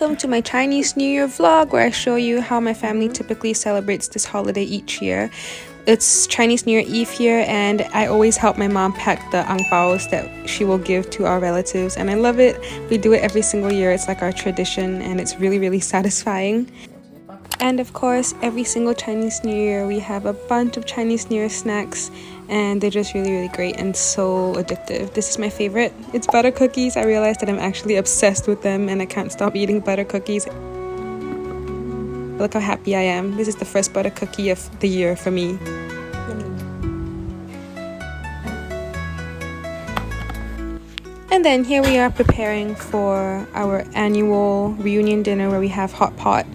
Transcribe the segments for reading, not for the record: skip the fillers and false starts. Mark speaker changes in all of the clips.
Speaker 1: welcome to my Chinese New Year vlog where I show you how my family typically celebrates this holiday each year. It's Chinese New Year Eve here and I always help my mom pack the ang baos that she will give to our relatives, and I love it. We do it every single year. It's like our tradition and it's really satisfying. And of course, every single Chinese New Year we have a bunch of Chinese New Year snacks, and they're just really great and so addictive. This is my favorite. It's butter cookies. I realized that I'm actually obsessed with them and I can't stop eating butter cookies. Look how happy I am. This is the first butter cookie of the year for me. And then here we are preparing for our annual reunion dinner where we have hot pot.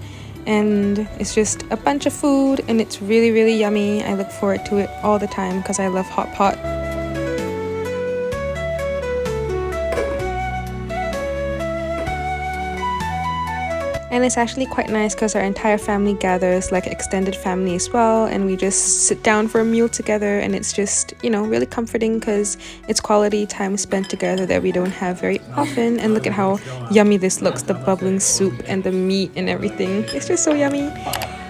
Speaker 1: And it's just a bunch of food and it's really yummy. I look forward to it all the time because I love hot pot. And it's actually quite nice because our entire family gathers, like extended family as well, and we just sit down for a meal together, and it's just, you know, really comforting because it's quality time spent together that we don't have very often. And look at how yummy this looks, the bubbling soup and the meat and everything. It's just so yummy.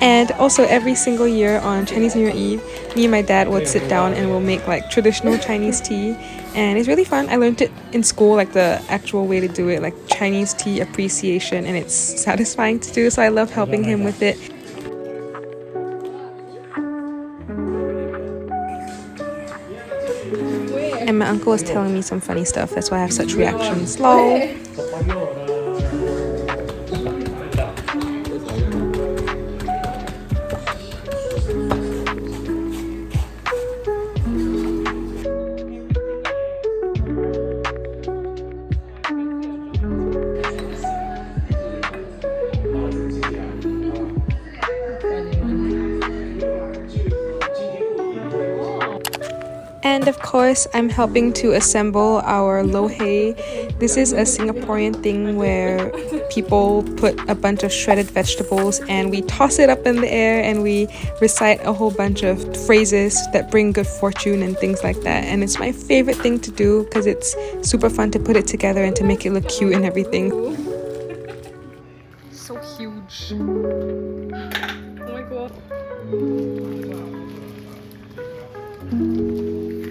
Speaker 1: And also every single year on Chinese New Year Eve, me and my dad would sit down and we'll make like traditional Chinese tea, and it's really fun. I learned it in school, like the actual way to do it, like Chinese tea appreciation, and it's satisfying to do, so I love helping him with it. And my uncle was telling me some funny stuff, that's why I have such reactions. Lol. And of course, I'm helping to assemble our lo hei. This is a Singaporean thing where people put a bunch of shredded vegetables and we toss it up in the air and we recite a whole bunch of phrases that bring good fortune and things like that. And it's my favorite thing to do because it's super fun to put it together and to make it look cute and everything. So huge. Oh my god.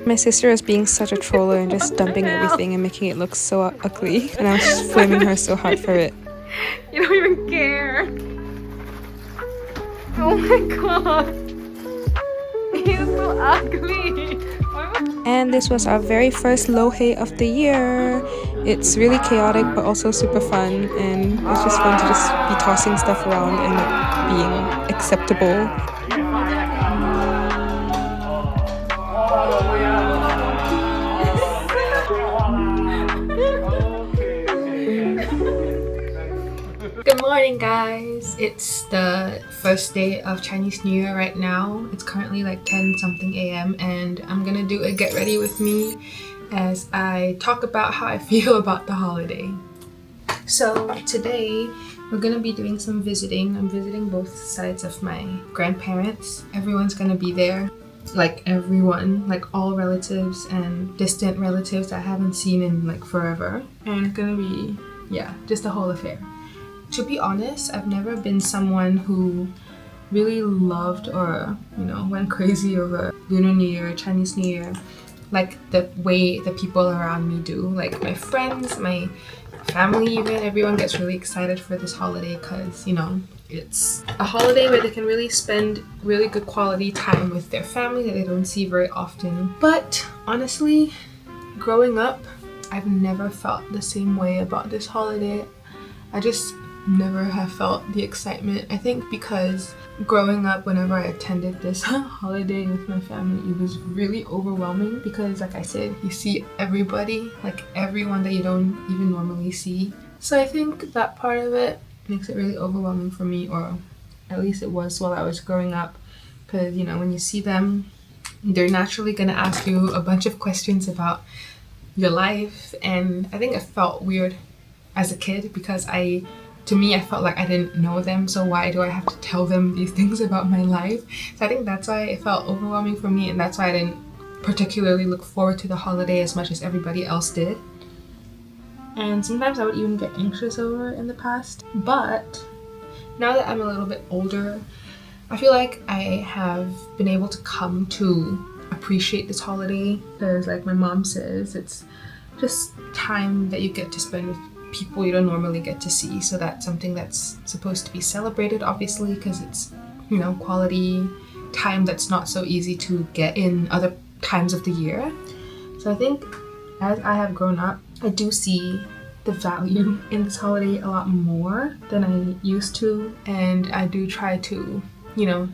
Speaker 1: My sister is being such a troller and just dumping everything and making it look so ugly, and I was just flaming her so hard for it.
Speaker 2: You don't even care. Oh my god. He's so ugly.
Speaker 1: And this was our very first lo hei of the year. It's really chaotic but also super fun, and it's just fun to just be tossing stuff around and it being acceptable.
Speaker 2: Good morning, guys. It's the first day of Chinese New Year right now. It's currently like 10 something a.m. and I'm gonna do a get ready with me as I talk about how I feel about the holiday. So today we're gonna be doing some visiting. I'm visiting both sides of my grandparents. Everyone's gonna be there. Like everyone, like all relatives and distant relatives I haven't seen in like forever. And it's gonna be, yeah, just a whole affair. To be honest, I've never been someone who really loved or, you know, went crazy over Lunar New Year, Chinese New Year, like the way the people around me do. Like my friends, my family even, everyone gets really excited for this holiday because, you know, it's a holiday where they can really spend really good quality time with their family that they don't see very often. But honestly, growing up, I've never felt the same way about this holiday. I just never have felt the excitement. I think because growing up, whenever I attended this holiday with my family, it was really overwhelming because, like I said, you see everybody, like everyone that you don't even normally see. So I think that part of it makes it really overwhelming for me, or at least it was while I was growing up, because, you know, when you see them, they're naturally gonna ask you a bunch of questions about your life, and I think it felt weird as a kid because to me, I felt like I didn't know them, so why do I have to tell them these things about my life? So I think that's why it felt overwhelming for me, and that's why I didn't particularly look forward to the holiday as much as everybody else did. and sometimes I would even get anxious over it in the past. But now that I'm a little bit older, I feel like I have been able to come to appreciate this holiday, because like my mom says, it's just time that you get to spend with people you don't normally get to see. So that's something that's supposed to be celebrated, obviously, because it's, you know, quality time that's not so easy to get in other times of the year. So I think as I have grown up, I do see the value in this holiday a lot more than I used to, and I do try to, you know,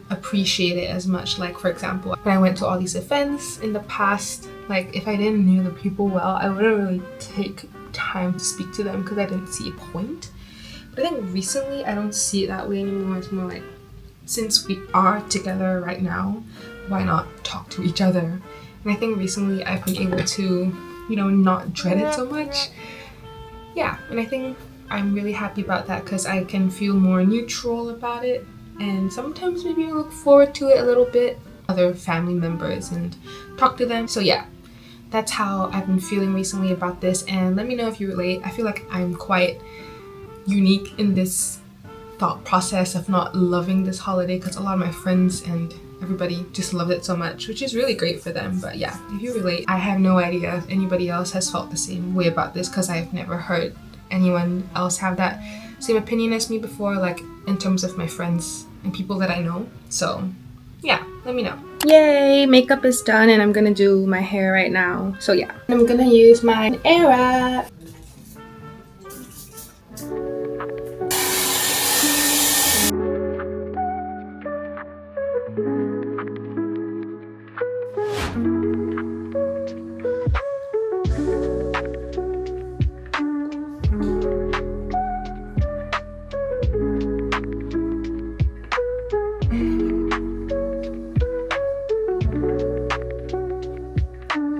Speaker 2: appreciate it as much. Like, for example, when I went to all these events in the past, like if I didn't know the people well, I wouldn't really take time to speak to them because I didn't see a point. But I think recently I don't see it that way anymore. It's more like, since we are together right now, why not talk to each other? And I think recently I've been able to, you know, not dread it so much. Yeah, and I think I'm really happy about that because I can feel more neutral about it, and sometimes maybe I look forward to it a little bit, other family members, and talk to them. So yeah, that's how I've been feeling recently about this, and let me know if you relate. I feel like I'm quite unique in this thought process of not loving this holiday, because a lot of my friends and everybody just loved it so much, which is really great for them. But yeah, if you relate, I have no idea if anybody else has felt the same way about this, because I've never heard anyone else have that same opinion as me before, like in terms of my friends and people that I know. So yeah, let me know. Yay, makeup is done and I'm gonna do my hair right now. So yeah, I'm gonna use my Era.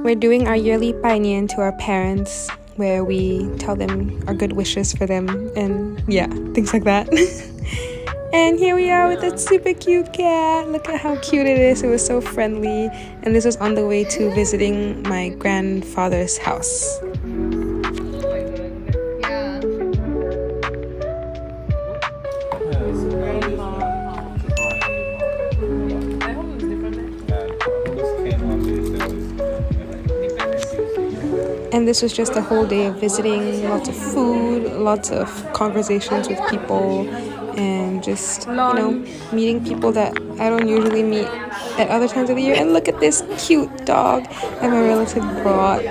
Speaker 1: We're doing our yearly painian to our parents, where we tell them our good wishes for them and yeah, things like that. And here we are with a super cute cat. Look at how cute it is. It was so friendly. And this was on the way to visiting my grandfather's house. And this was just a whole day of visiting, lots of food, lots of conversations with people, and just, you know, meeting people that I don't usually meet at other times of the year. And look at this cute dog that my relative brought.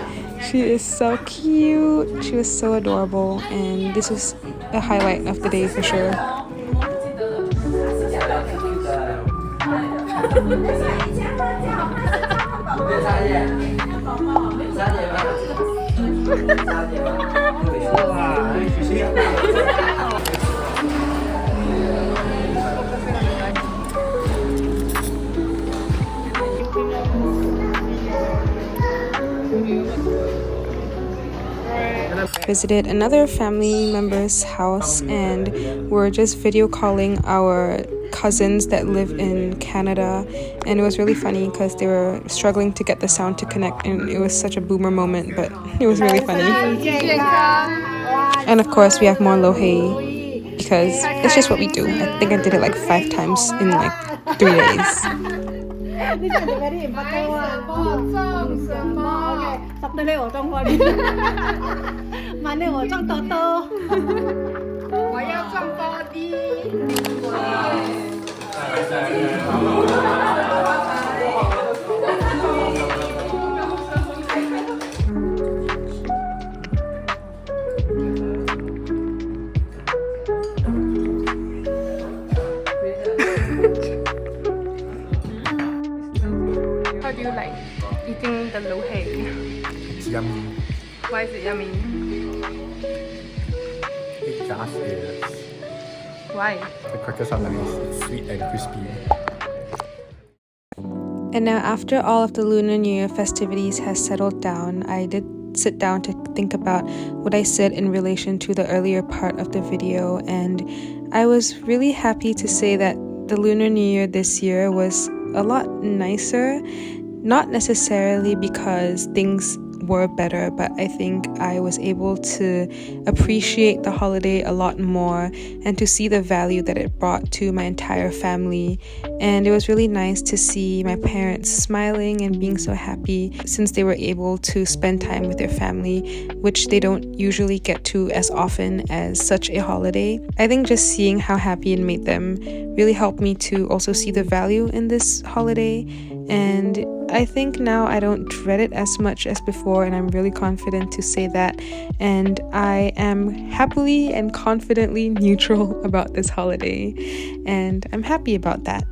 Speaker 1: She is so cute. She was so adorable, and this was a highlight of the day for sure. Visited another family member's house, and we're just video calling our cousins that live in Canada, and it was really funny because they were struggling to get the sound to connect, and it was such a boomer moment, but it was really funny. And of course we have more lohei because it's just what we do. I think I did it like 5 times in like 3 days.
Speaker 2: How do you like eating the lohei?
Speaker 3: It's yummy.
Speaker 2: Why is it yummy?
Speaker 3: It just is.
Speaker 2: Why?
Speaker 3: The crackers are nice. It's sweet and crispy.
Speaker 1: And now, after all of the Lunar New Year festivities has settled down, I did sit down to think about what I said in relation to the earlier part of the video, and I was really happy to say that the Lunar New Year this year was a lot nicer, not necessarily because things were better, but I think I was able to appreciate the holiday a lot more and to see the value that it brought to my entire family. And it was really nice to see my parents smiling and being so happy since they were able to spend time with their family, which they don't usually get to as often as such a holiday. I think just seeing how happy it made them really helped me to also see the value in this holiday. And I think now I don't dread it as much as before, and I'm really confident to say that. And I am happily and confidently neutral about this holiday, and I'm happy about that.